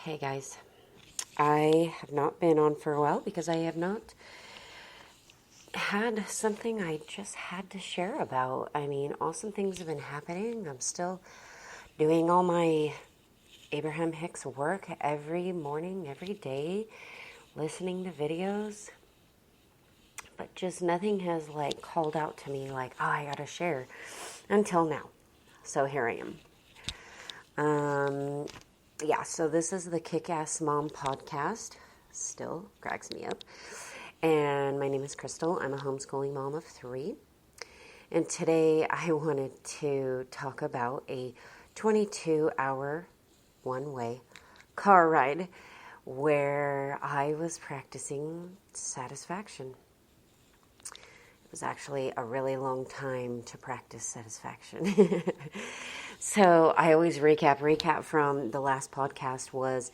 Hey guys, I have not been on for a while because I have not had something I just had to share about. I mean, awesome things have been happening. I'm still doing all my Abraham Hicks work every morning, every day, listening to videos, but just nothing has like called out to me like, oh, I gotta share until now. So here I am. So this is the Kick Ass Mom podcast. Still cracks me up. And my name is Crystal. I'm a homeschooling mom of 3. And today I wanted to talk about a 22-hour one-way car ride where I was practicing satisfaction. It was actually a really long time to practice satisfaction. So I always recap from the last podcast was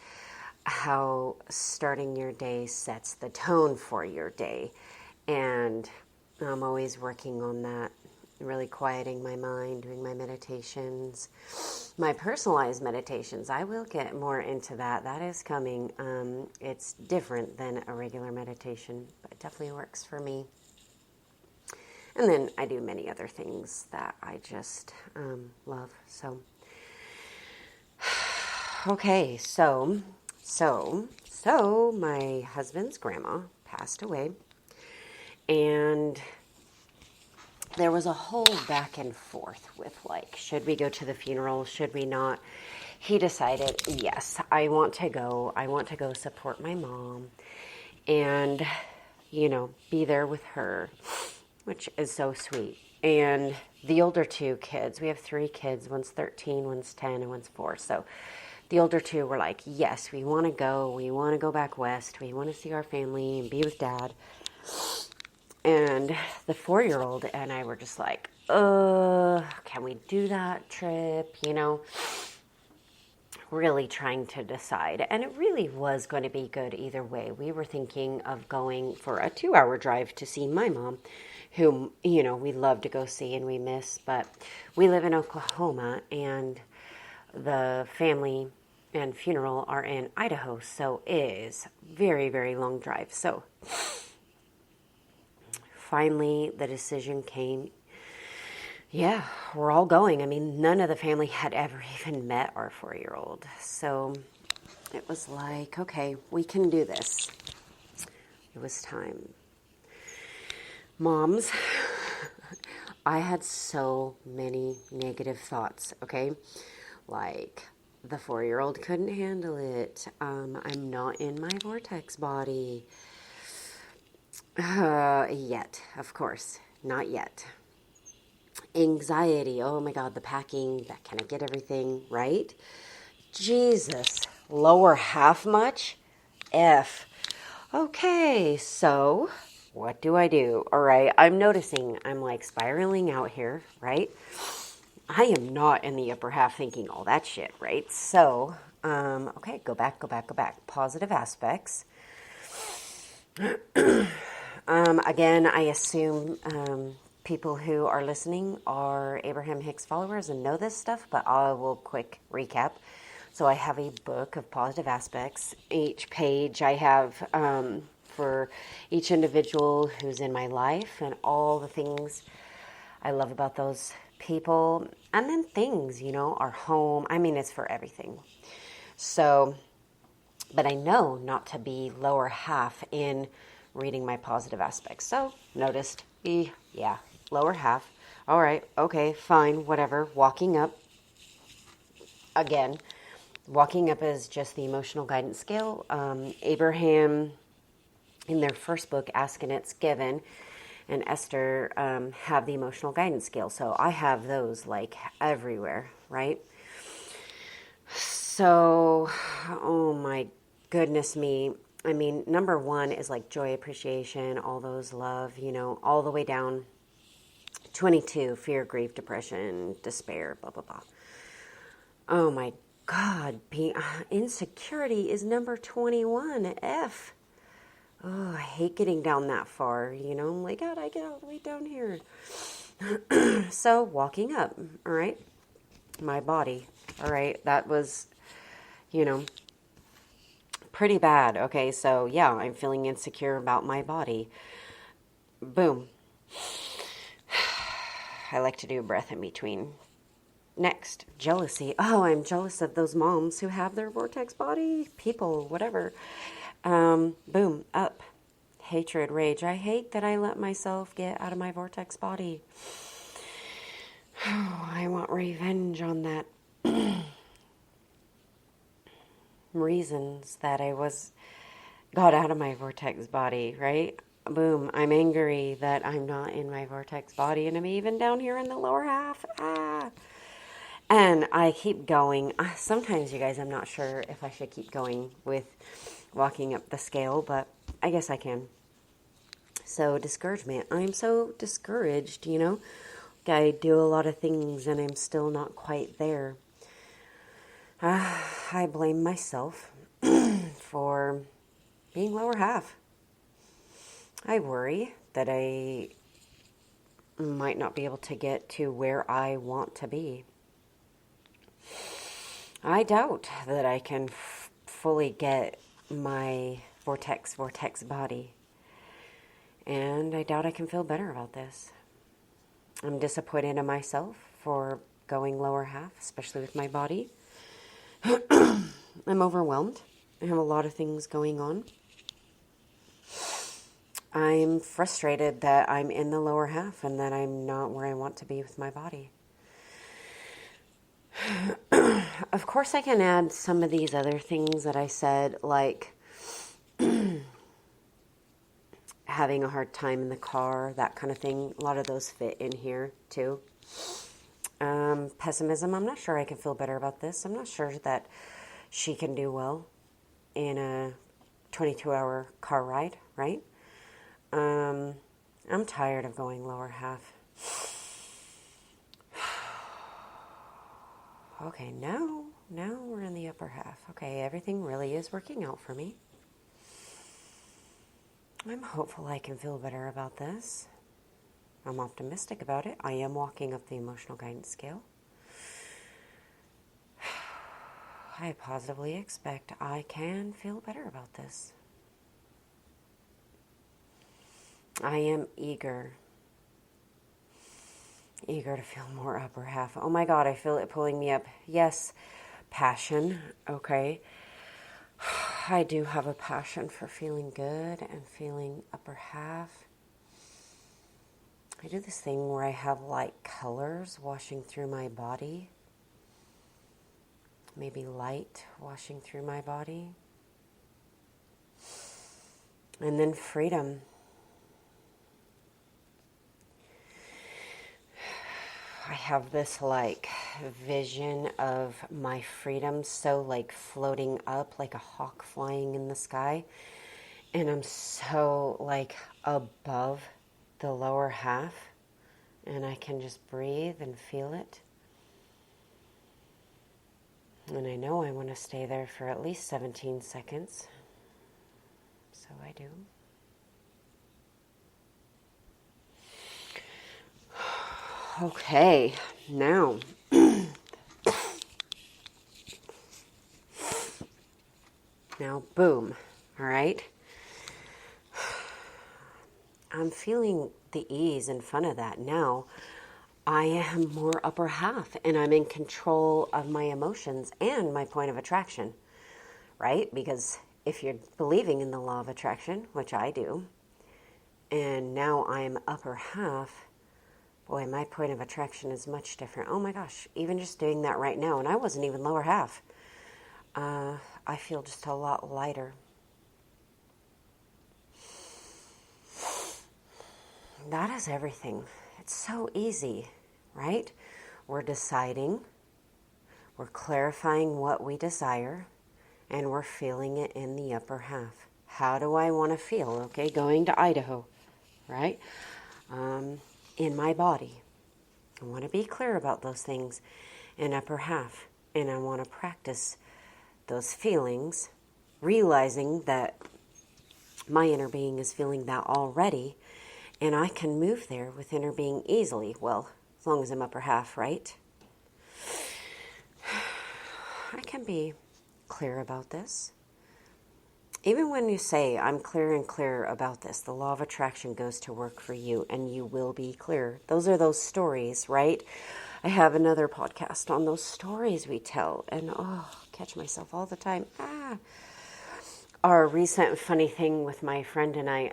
how starting your day sets the tone for your day. And I'm always working on that, really quieting my mind, doing my meditations, my personalized meditations. I will get more into that. That is coming. It's different than a regular meditation, but it definitely works for me. And then I do many other things that I just love. So, okay, so my husband's grandma passed away, and there was a whole back and forth with like, should we go to the funeral? Should we not? He decided, yes, I want to go. I want to go support my mom and, be there with her, which is so sweet. And the older 2 kids, we have 3 kids, one's 13, one's 10, and one's 4. So the older 2 were like, yes, we want to go. We want to go back west. We want to see our family and be with Dad. And the 4-year-old and I were just like, can we do that trip? Really trying to decide. And it really was going to be good either way. We were thinking of going for a 2-hour drive to see my mom, whom, we love to go see and we miss. But we live in Oklahoma and the family and funeral are in Idaho. So it is very, very long drive. So finally the decision came. Yeah, we're all going. I mean, none of the family had ever even met our 4-year-old. So it was like, okay, we can do this. It was time. Moms, I had so many negative thoughts, okay? Like, the 4-year-old couldn't handle it. I'm not in my vortex body. Yet, of course, not yet. Anxiety, oh my God, the packing, that can I get everything right? Jesus, lower half much? F. Okay, so what do I do? All right, I'm noticing I'm like spiraling out here, right? I am not in the upper half thinking all that shit, right? So, okay, go back. Positive aspects. Again, I assume people who are listening are Abraham Hicks followers and know this stuff, but I will quick recap. So I have a book of positive aspects. Each page I have for each individual who's in my life and all the things I love about those people. And then things, our home. I mean, it's for everything. So, but I know not to be lower half in reading my positive aspects. So, noticed, lower half. All right, okay, fine, whatever. Walking up. Again, walking up is just the emotional guidance scale. Abraham, in their first book, Ask and It's Given, and Esther have the emotional guidance scale. So I have those like everywhere, right? So, oh my goodness me. I mean, number 1 is like joy, appreciation, all those love, all the way down. 22, fear, grief, depression, despair, blah, blah, blah. Oh my God, insecurity is number 21, F. Oh, I hate getting down that far, I'm like, God, I get all the way down here. So, walking up, all right? My body, all right? That was, pretty bad. Okay, so yeah, I'm feeling insecure about my body. Boom. I like to do a breath in between. Next, jealousy. Oh, I'm jealous of those moms who have their vortex body, people, whatever. Boom, up. Hatred, rage. I hate that I let myself get out of my vortex body. Oh, I want revenge on that. Reasons that got out of my vortex body, right? Boom, I'm angry that I'm not in my vortex body and I'm even down here in the lower half. And I keep going. Sometimes, you guys, I'm not sure if I should keep going with walking up the scale, but I guess I can. So, discouragement. I'm so discouraged, I do a lot of things and I'm still not quite there. I blame myself for being lower half. I worry that I might not be able to get to where I want to be. I doubt that I can fully get my vortex body. And I doubt I can feel better about this. I'm disappointed in myself for going lower half, especially with my body. I'm overwhelmed. I have a lot of things going on. I'm frustrated that I'm in the lower half and that I'm not where I want to be with my body. Of course, I can add some of these other things that I said, like having a hard time in the car, that kind of thing. A lot of those fit in here, too. Pessimism. I'm not sure I can feel better about this. I'm not sure that she can do well in a 22-hour car ride, right? I'm tired of going lower half. Okay, now we're in the upper half. Okay, everything really is working out for me. I'm hopeful I can feel better about this. I'm optimistic about it. I am walking up the emotional guidance scale. I positively expect I can feel better about this. I am eager to feel more upper half. Oh my God, I feel it pulling me up. Yes, passion. Okay. I do have a passion for feeling good and feeling upper half. I do this thing where I have like colors washing through my body. Maybe light washing through my body. And then freedom. I have this like vision of my freedom so like floating up like a hawk flying in the sky. And I'm so like above the lower half. And I can just breathe and feel it. And I know I want to stay there for at least 17 seconds. So I do. Okay, now. Now, boom. All right. I'm feeling the ease in front of that now. I am more upper half and I'm in control of my emotions and my point of attraction, right? Because if you're believing in the law of attraction, which I do, and now I'm upper half, boy, my point of attraction is much different. Oh my gosh, even just doing that right now, and I wasn't even lower half, I feel just a lot lighter. That is everything. It's so easy, right? We're deciding, we're clarifying what we desire, and we're feeling it in the upper half. How do I want to feel? Okay, going to Idaho, right? In my body. I want to be clear about those things in upper half, and I want to practice those feelings, realizing that my inner being is feeling that already, and I can move there with inner being easily. Well, as long as I'm upper half, right? I can be clear about this. even when you say, I'm clear and clear about this, the law of attraction goes to work for you and you will be clear. Those are those stories, right? I have another podcast on those stories we tell, and catch myself all the time. Our recent funny thing with my friend and I,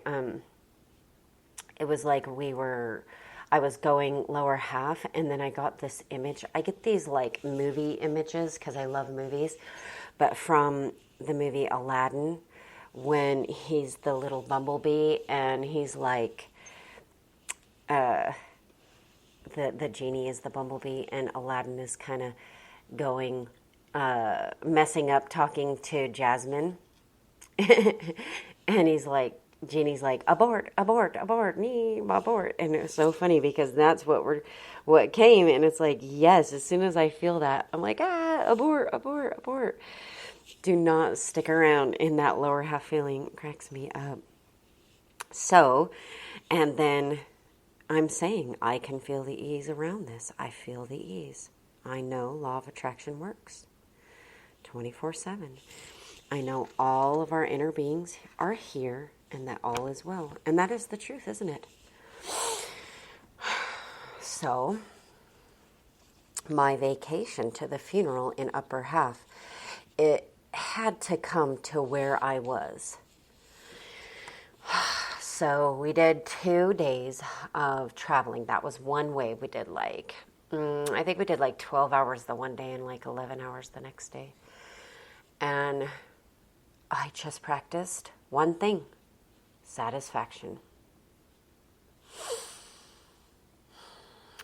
it was like I was going lower half, and then I got this image. I get these like movie images because I love movies, but from the movie Aladdin, when he's the little bumblebee and he's like, the genie is the bumblebee, and Aladdin is kind of going, messing up, talking to Jasmine, and he's like, Genie's like, abort, abort, abort, me, abort. And it was so funny because that's what came. And it's like, yes, as soon as I feel that, I'm like, abort, abort, abort. Do not stick around in that lower half feeling. It cracks me up. So, and then I'm saying, I can feel the ease around this. I feel the ease. I know law of attraction works 24/7. I know all of our inner beings are here and that all is well. And that is the truth, isn't it? So, my vacation to the funeral in upper half, it had to come to where I was. So we did 2 days of traveling. That was one way. We did I think we did 12 hours the one day and 11 hours the next day. And I just practiced one thing: satisfaction.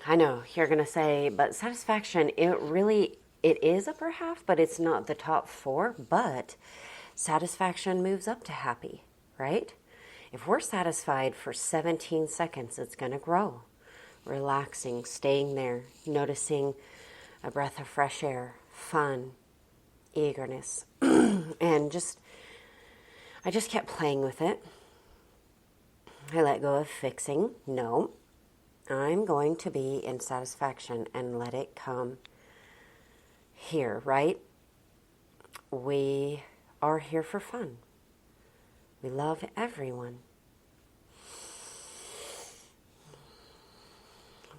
I know you're going to say, but satisfaction, it is upper half, but it's not the top 4. But satisfaction moves up to happy, right? If we're satisfied for 17 seconds, it's going to grow. Relaxing, staying there, noticing a breath of fresh air, fun, eagerness, and I just kept playing with it. I let go of fixing. No, I'm going to be in satisfaction and let it come here, right? We are here for fun. We love everyone.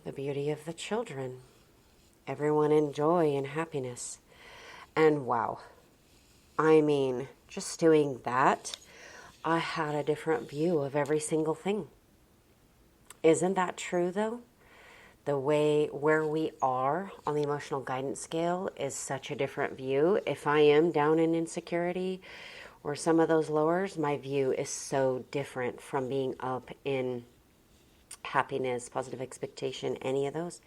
The beauty of the children. Everyone in joy and happiness. And wow, I mean, just doing that, I had a different view of every single thing. Isn't that true, though? The way where we are on the emotional guidance scale is such a different view. If I am down in insecurity or some of those lowers, my view is so different from being up in happiness, positive expectation, any of those.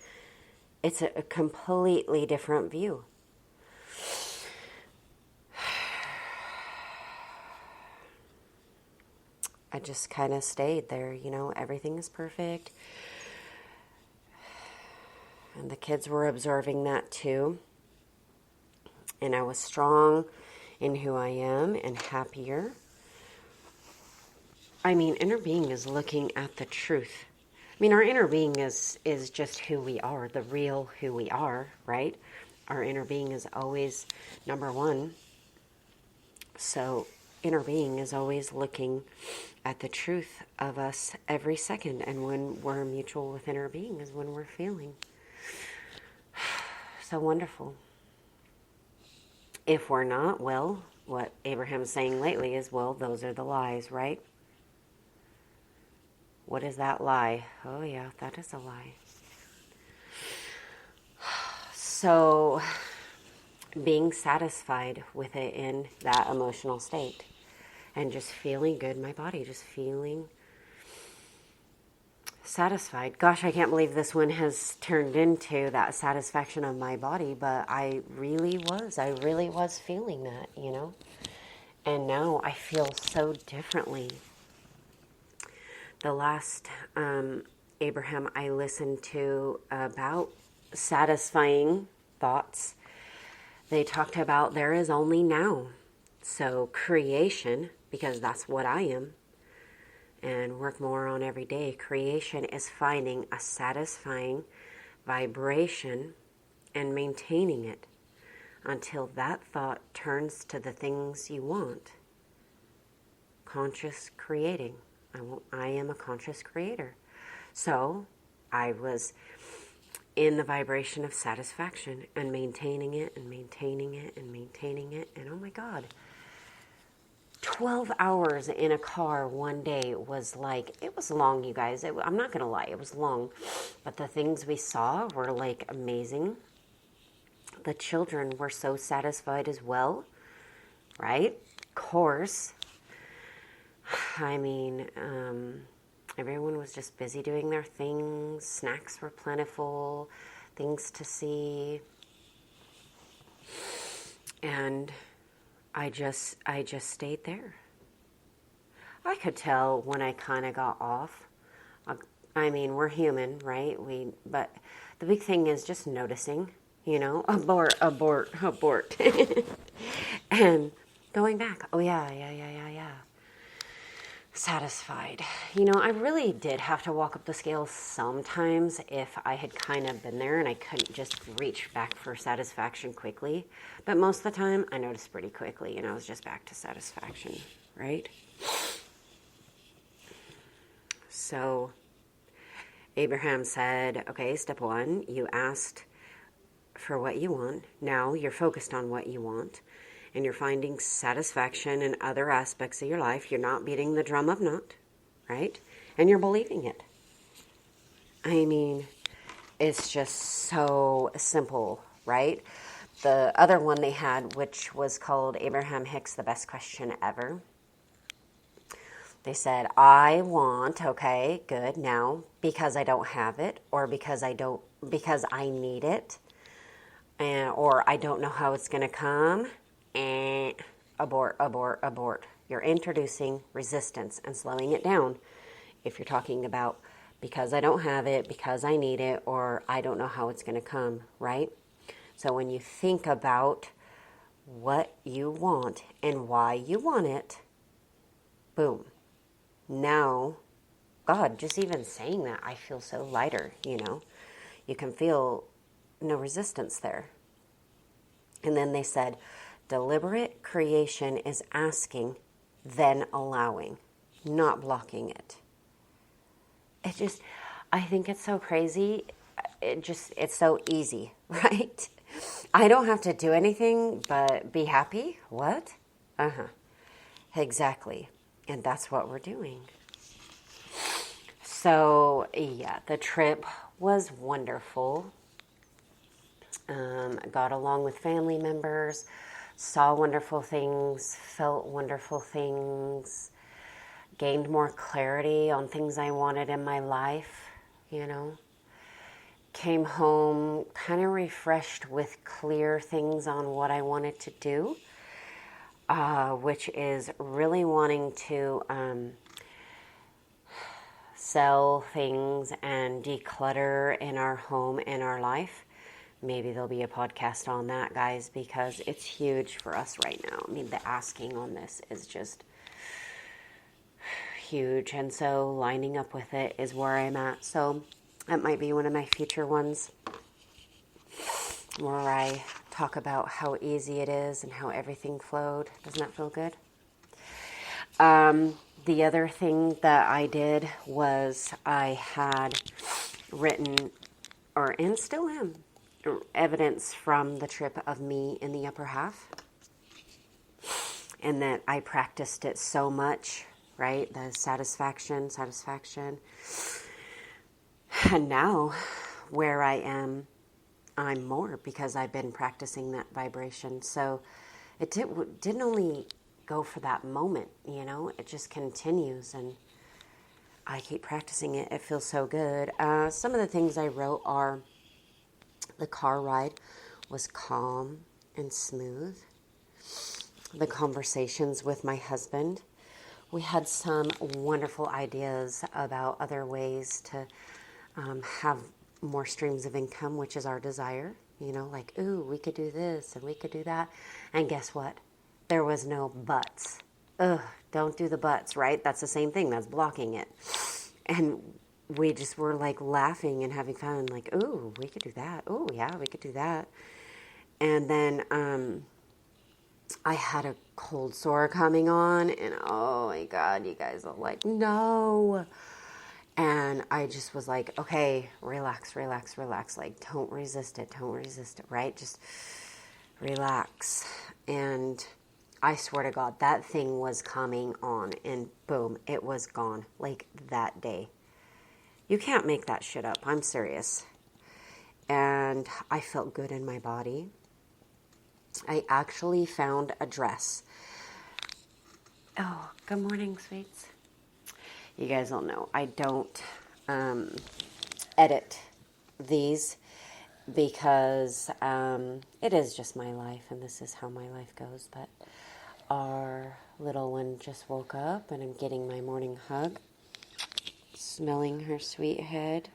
It's a completely different view. I just kind of stayed there, everything is perfect. And the kids were observing that too. And I was strong in who I am and happier. I mean, inner being is looking at the truth. I mean, our inner being is just who we are, the real who we are, right? Our inner being is always number one. So inner being is always looking at the truth of us every second. And when we're mutual with inner being is when we're feeling so wonderful. If we're not, well, what Abraham's saying lately is, well, those are the lies, right? What is that lie? Oh yeah, that is a lie. So being satisfied with it in that emotional state and just feeling good in my body, just feeling satisfied. Gosh, I can't believe this one has turned into that satisfaction of my body, but I really was feeling that, and now I feel so differently. The last Abraham I listened to about satisfying thoughts, they talked about there is only now. So creation, because that's what I am, and work more on every day, creation is finding a satisfying vibration and maintaining it until that thought turns to the things you want. conscious creating. I am a conscious creator. So I was in the vibration of satisfaction and maintaining it and maintaining it and maintaining it. And oh my God, 12 hours in a car one day was like, it was long, you guys. I'm not going to lie, it was long. But the things we saw were like amazing. The children were so satisfied as well, right? Of course. I mean, everyone was just busy doing their things. Snacks were plentiful, things to see. And I just stayed there. I could tell when I kind of got off. I mean, we're human, right? But the big thing is just noticing, abort. And going back, oh yeah. Satisfied. I really did have to walk up the scale sometimes if I had kind of been there and I couldn't just reach back for satisfaction quickly. But most of the time, I noticed pretty quickly, I was just back to satisfaction, right? So, Abraham said, okay, step one, you asked for what you want. Now you're focused on what you want. And you're finding satisfaction in other aspects of your life. You're not beating the drum of not, right? And you're believing it. I mean, it's just so simple, right? The other one they had, which was called Abraham Hicks, The Best Question Ever. They said, I want, okay, good, now, because I don't have it, or because I need it, or I don't know how it's going to come. Abort. You're introducing resistance and slowing it down. If you're talking about because I don't have it, because I need it, or I don't know how it's going to come, right? So when you think about what you want and why you want it, boom. Now, God, just even saying that, I feel so lighter, You can feel no resistance there. And then they said, deliberate creation is asking, then allowing, not blocking it. I think it's so crazy. It's so easy, right? I don't have to do anything but be happy. What? Exactly. And that's what we're doing. So, yeah, the trip was wonderful. Got along with family members. Saw wonderful things, felt wonderful things, gained more clarity on things I wanted in my life, Came home kind of refreshed with clear things on what I wanted to do, which is really wanting to sell things and declutter in our home and our life. Maybe there'll be a podcast on that, guys, because it's huge for us right now. I mean, the asking on this is just huge. And so lining up with it is where I'm at. So that might be one of my future ones where I talk about how easy it is and how everything flowed. Doesn't that feel good? The other thing that I did was I had written, and still am, evidence from the trip of me in the upper half, and that I practiced it so much, right? The satisfaction, and now where I am, I'm more because I've been practicing that vibration. So it didn't only go for that moment, it just continues, and I keep practicing it. It feels so good. Some of the things I wrote are, the car ride was calm and smooth. The conversations with my husband, we had some wonderful ideas about other ways to have more streams of income, which is our desire. Like, ooh, we could do this and we could do that. And guess what? There was no buts. Ugh, don't do the buts, right? That's the same thing. That's blocking it. And we just were like laughing and having fun, like, ooh, we could do that. Oh, yeah, we could do that. And then I had a cold sore coming on, and oh my God, you guys are like, no. And I just was like, okay, relax, relax, relax. Like, don't resist it, right? Just relax. And I swear to God, that thing was coming on, and boom, it was gone, like that day. You can't make that shit up. I'm serious. And I felt good in my body. I actually found a dress. Oh, good morning, sweets. You guys all know I don't edit these because it is just my life, and this is how my life goes. But our little one just woke up, and I'm getting my morning hug, smelling her sweet head.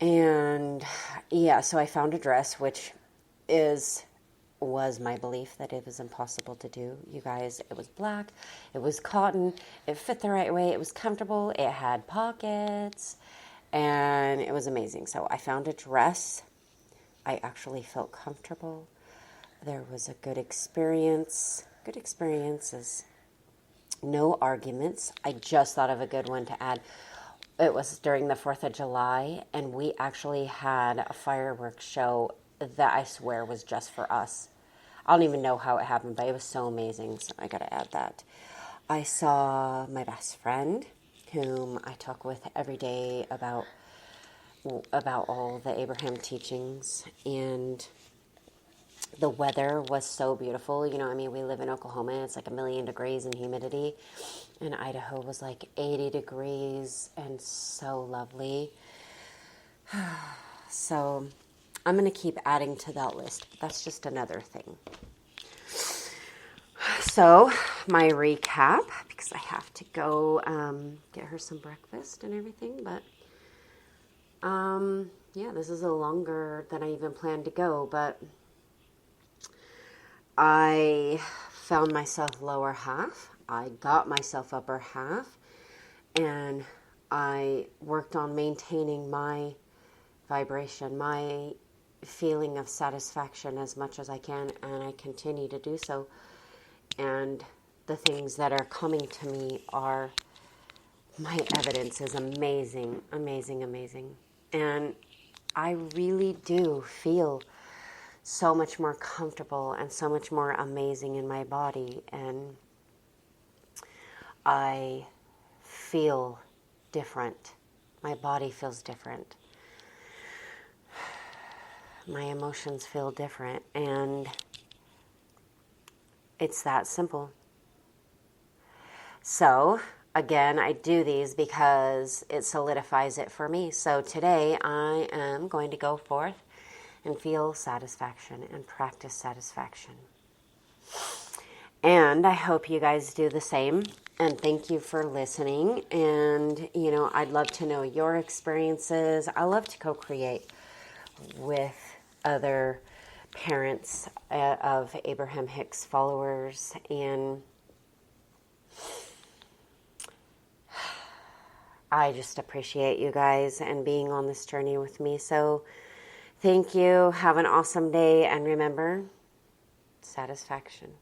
And yeah, so I found a dress, which was my belief that it was impossible to do. You guys, it was black, it was cotton, it fit the right way, it was comfortable, it had pockets, and it was amazing. So I found a dress. I actually felt comfortable. There was a good experience. Good experiences. No arguments. I just thought of a good one to add. It was during the 4th of July, and we actually had a fireworks show that I swear was just for us. I don't even know how it happened, but it was so amazing, so I got to add that. I saw my best friend, whom I talk with every day about all the Abraham teachings, and the weather was so beautiful. You know, I mean, we live in Oklahoma, and it's like 1,000,000 degrees and humidity, and Idaho was like 80 degrees and so lovely. So I'm going to keep adding to that list. That's just another thing. So my recap, because I have to go get her some breakfast and everything, but yeah, this is a longer than I even planned to go, but I found myself lower half. I got myself upper half, and I worked on maintaining my vibration, my feeling of satisfaction as much as I can, and I continue to do so. And the things that are coming to me are, my evidence is amazing, amazing, amazing. And I really do feel so much more comfortable and so much more amazing in my body, and I feel different. My body feels different. My emotions feel different, and it's that simple. So, again, I do these because it solidifies it for me. So today I am going to go forth and feel satisfaction and practice satisfaction. And I hope you guys do the same. And thank you for listening. And, you know, I'd love to know your experiences. I love to co-create with other parents of Abraham Hicks followers. And I just appreciate you guys and being on this journey with me. So thank you. Have an awesome day. And remember, satisfaction.